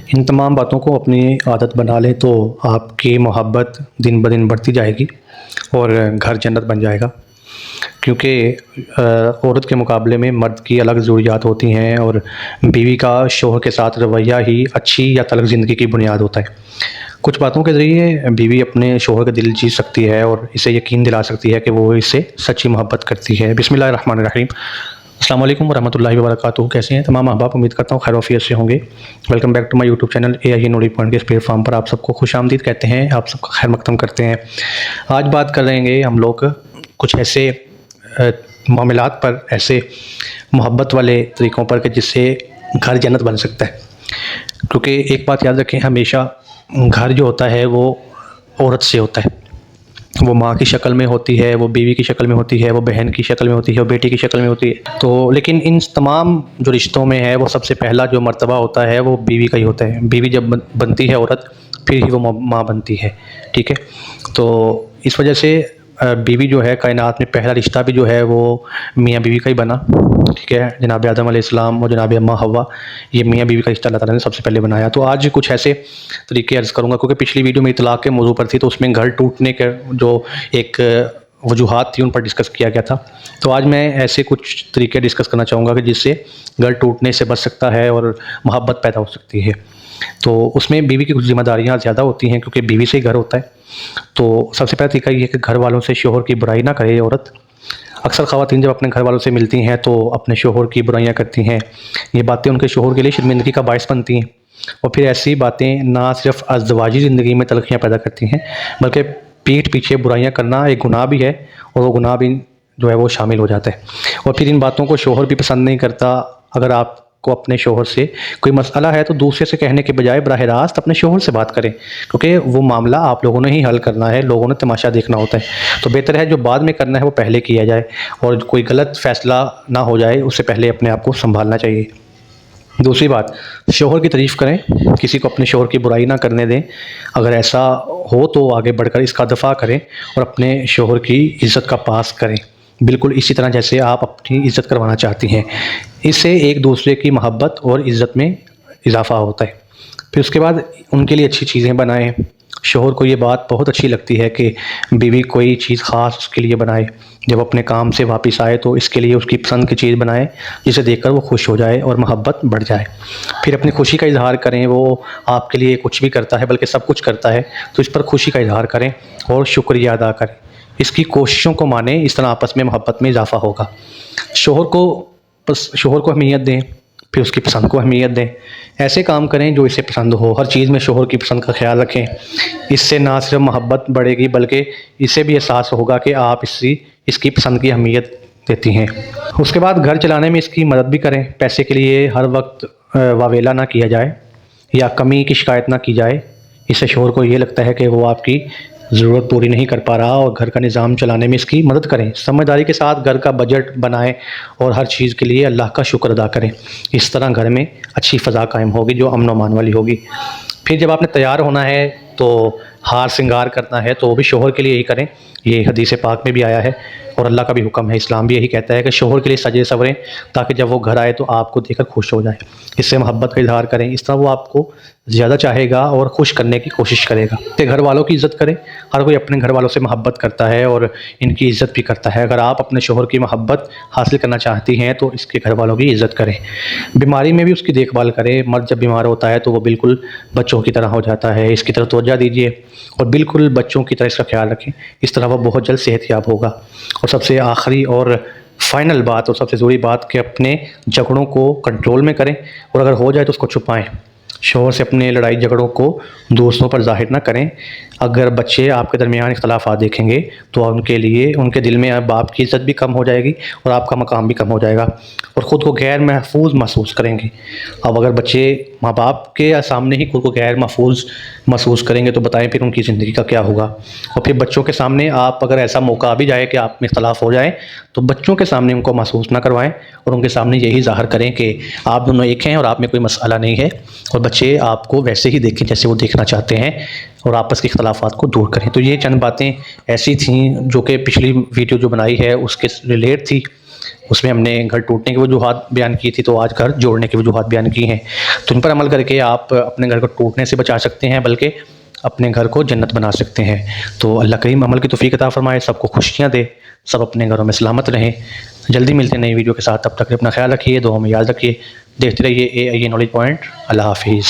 ان تمام باتوں کو اپنی عادت بنا لیں تو آپ کی محبت دن بدن بڑھتی جائے گی اور گھر جنت بن جائے گا، کیونکہ عورت کے مقابلے میں مرد کی الگ ضروریات ہوتی ہیں اور بیوی کا شوہر کے ساتھ رویہ ہی اچھی یا تلخ زندگی کی بنیاد ہوتا ہے۔ کچھ باتوں کے ذریعے بیوی اپنے شوہر کا دل جیت سکتی ہے اور اسے یقین دلا سکتی ہے کہ وہ اس سے سچی محبت کرتی ہے۔ بسم اللہ الرحمن الرحیم۔ السلام علیکم ورحمۃ اللہ وبرکاتہ۔ کیسے ہیں تمام احباب؟ امید کرتا ہوں خیر و عافیت سے ہوں گے۔ Welcome back to my YouTube channel AI Noori point کے اس پلیٹ فارم پر آپ سب کو خوش آمدید کہتے ہیں، آپ سب کا خیر مقدم کرتے ہیں۔ آج بات کر رہیں گے ہم لوگ کچھ ایسے معاملات پر، ایسے محبت والے طریقوں پر کہ جس سے گھر جنت بن سکتا ہے۔ کیونکہ ایک بات یاد رکھیں، ہمیشہ گھر جو ہوتا ہے وہ عورت سے ہوتا ہے، وہ ماں کی شکل میں ہوتی ہے، وہ بیوی کی شکل میں ہوتی ہے، وہ بہن کی شکل میں ہوتی ہے، وہ بیٹی کی شکل میں ہوتی ہے۔ تو لیکن ان تمام جو رشتوں میں ہے وہ سب سے پہلا جو مرتبہ ہوتا ہے وہ بیوی کا ہی ہوتا ہے۔ بیوی جب بنتی ہے عورت، پھر ہی وہ ماں بنتی ہے، ٹھیک ہے۔ تو اس وجہ سے بیوی جو ہے کائنات میں پہلا رشتہ بھی جو ہے وہ میاں بیوی کا ہی بنا، ٹھیک ہے۔ جناب آدم علیہ السلام اور جناب اماں حوا، یہ میاں بیوی کا رشتہ اللہ تعالیٰ نے سب سے پہلے بنایا۔ تو آج کچھ ایسے طریقے عرض کروں گا، کیونکہ پچھلی ویڈیو میں طلاق کے موضوع پر تھی تو اس میں گھر ٹوٹنے کے جو ایک وجوہات تھی ان پر ڈسکس کیا گیا تھا۔ تو آج میں ایسے کچھ طریقے ڈسکس کرنا چاہوں گا کہ جس سے گھر ٹوٹنے سے بچ سکتا ہے اور محبت پیدا ہو سکتی ہے۔ تو اس میں بیوی کی کچھ ذمہ داریاں زیادہ ہوتی ہیں، کیونکہ بیوی سے ہی گھر ہوتا ہے۔ تو سب سے پہلا طریقہ یہ ہے کہ گھر والوں سے شوہر کی برائی نہ کرے عورت۔ اکثر خواتین جب اپنے گھر والوں سے ملتی ہیں تو اپنے شوہر کی برائیاں کرتی ہیں، یہ باتیں ان کے شوہر کے لیے شرمندگی کا باعث بنتی ہیں، اور پھر ایسی باتیں نہ صرف ازدواجی زندگی میں تلخیاں پیدا کرتی ہیں بلکہ پیٹھ پیچھے برائیاں کرنا ایک گناہ بھی ہے، اور وہ گناہ بھی جو ہے وہ شامل ہو جاتا ہے۔ اور پھر ان باتوں کو شوہر بھی پسند نہیں کرتا۔ اگر آپ کو اپنے شوہر سے کوئی مسئلہ ہے تو دوسرے سے کہنے کے بجائے براہ راست اپنے شوہر سے بات کریں، کیونکہ وہ معاملہ آپ لوگوں نے ہی حل کرنا ہے، لوگوں نے تماشا دیکھنا ہوتا ہے۔ تو بہتر ہے جو بعد میں کرنا ہے وہ پہلے کیا جائے، اور کوئی غلط فیصلہ نہ ہو جائے اس سے پہلے اپنے آپ کو سنبھالنا چاہیے۔ دوسری بات، شوہر کی تعریف کریں، کسی کو اپنے شوہر کی برائی نہ کرنے دیں۔ اگر ایسا ہو تو آگے بڑھ کر اس کا دفاع کریں اور اپنے شوہر کی عزت کا پاس کریں، بالکل اسی طرح جیسے آپ اپنی عزت کروانا چاہتی ہیں۔ اس سے ایک دوسرے کی محبت اور عزت میں اضافہ ہوتا ہے۔ پھر اس کے بعد ان کے لیے اچھی چیزیں بنائیں۔ شوہر کو یہ بات بہت اچھی لگتی ہے کہ بیوی کوئی چیز خاص اس کے لیے بنائے، جب اپنے کام سے واپس آئے تو اس کے لیے اس کی پسند کی چیز بنائے جسے دیکھ کر وہ خوش ہو جائے اور محبت بڑھ جائے۔ پھر اپنی خوشی کا اظہار کریں، وہ آپ کے لیے کچھ بھی کرتا ہے بلکہ سب کچھ کرتا ہے تو اس پر خوشی کا اظہار کریں اور شکریہ ادا کریں، اس کی کوششوں کو مانیں، اس طرح آپس میں محبت میں اضافہ ہوگا۔ شوہر کو اہمیت دیں، پھر اس کی پسند کو اہمیت دیں، ایسے کام کریں جو اسے پسند ہو، ہر چیز میں شوہر کی پسند کا خیال رکھیں۔ اس سے نہ صرف محبت بڑھے گی بلکہ اسے بھی احساس ہوگا کہ آپ اس کی پسند کی اہمیت دیتی ہیں۔ اس کے بعد گھر چلانے میں اس کی مدد بھی کریں، پیسے کے لیے ہر وقت واویلا نہ کیا جائے یا کمی کی شکایت نہ کی جائے، اس سے شوہر کو یہ لگتا ہے کہ وہ آپ کی ضرورت پوری نہیں کر پا رہا، اور گھر کا نظام چلانے میں اس کی مدد کریں۔ سمجھداری کے ساتھ گھر کا بجٹ بنائیں اور ہر چیز کے لیے اللہ کا شکر ادا کریں، اس طرح گھر میں اچھی فضا قائم ہوگی جو امن و امان والی ہوگی۔ پھر جب آپ نے تیار ہونا ہے تو ہار سنگار کرنا ہے تو وہ بھی شوہر کے لیے ہی کریں، یہ حدیث پاک میں بھی آیا ہے اور اللہ کا بھی حکم ہے، اسلام بھی یہی کہتا ہے کہ شوہر کے لیے سجے سوریں تاکہ جب وہ گھر آئے تو آپ کو دیکھ کر خوش ہو جائے، اس سے محبت کا اظہار کریں، اس طرح وہ آپ کو زیادہ چاہے گا اور خوش کرنے کی کوشش کرے گا۔ گھر والوں کی عزت کریں، ہر کوئی اپنے گھر والوں سے محبت کرتا ہے اور ان کی عزت بھی کرتا ہے۔ اگر آپ اپنے شوہر کی محبت حاصل کرنا چاہتی ہیں تو اس کے گھر والوں کی عزت کریں۔ بیماری میں بھی اس کی دیکھ بھال کریں، مرد جب بیمار ہوتا ہے تو وہ بالکل بچوں کی طرح ہو جاتا ہے، اس کی طرف توجہ دیجیے اور بالکل بچوں کی طرح اس کا خیال رکھیں، اس طرح وہ بہت جلد صحت یاب ہوگا۔ اور سب سے آخری اور فائنل بات اور سب سے ضروری بات کہ اپنے جھگڑوں کو کنٹرول میں کریں، اور اگر ہو جائے تو اس کو چھپائیں۔ شوہر سے اپنے لڑائی جھگڑوں کو دوستوں پر ظاہر نہ کریں۔ اگر بچے آپ کے درمیان اختلافات دیکھیں گے تو ان کے دل میں اب آپ کی عزت بھی کم ہو جائے گی اور آپ کا مقام بھی کم ہو جائے گا، اور خود کو غیر محفوظ محسوس کریں گے۔ اب اگر بچے ماں باپ کے سامنے ہی خود کو غیر محفوظ محسوس کریں گے تو بتائیں پھر ان کی زندگی کا کیا ہوگا۔ اور پھر بچوں کے سامنے آپ اگر ایسا موقع بھی جائے کہ آپ میں اختلاف ہو جائے تو بچوں کے سامنے ان کو محسوس نہ کروائیں، اور ان کے سامنے یہی ظاہر کریں کہ آپ دونوں ایک ہیں اور آپ میں کوئی مسئلہ نہیں ہے، اور بچے آپ کو ویسے ہی دیکھیں جیسے وہ دیکھنا چاہتے ہیں، اور آپس کے اختلافات کو دور کریں۔ تو یہ چند باتیں ایسی تھیں جو کہ پچھلی ویڈیو جو بنائی ہے اس کے ریلیٹ تھی اس میں ہم نے گھر ٹوٹنے کی وجوہات بیان کی تھی، تو آج گھر جوڑنے کی وجوہات بیان کی ہیں۔ تو ان پر عمل کر کے آپ اپنے گھر کو ٹوٹنے سے بچا سکتے ہیں، بلکہ اپنے گھر کو جنت بنا سکتے ہیں۔ تو اللہ کریم عمل کی توفیق عطا فرمائے، سب کو خوشیاں دے، سب اپنے گھروں میں سلامت رہیں۔ جلدی ملتے ہیں نئی ویڈیو کے ساتھ، تب تک اپنا خیال رکھیے، دعاؤں میں یاد رکھیے، دیکھتے رہیے AIA نالج پوائنٹ۔ اللہ حافظ۔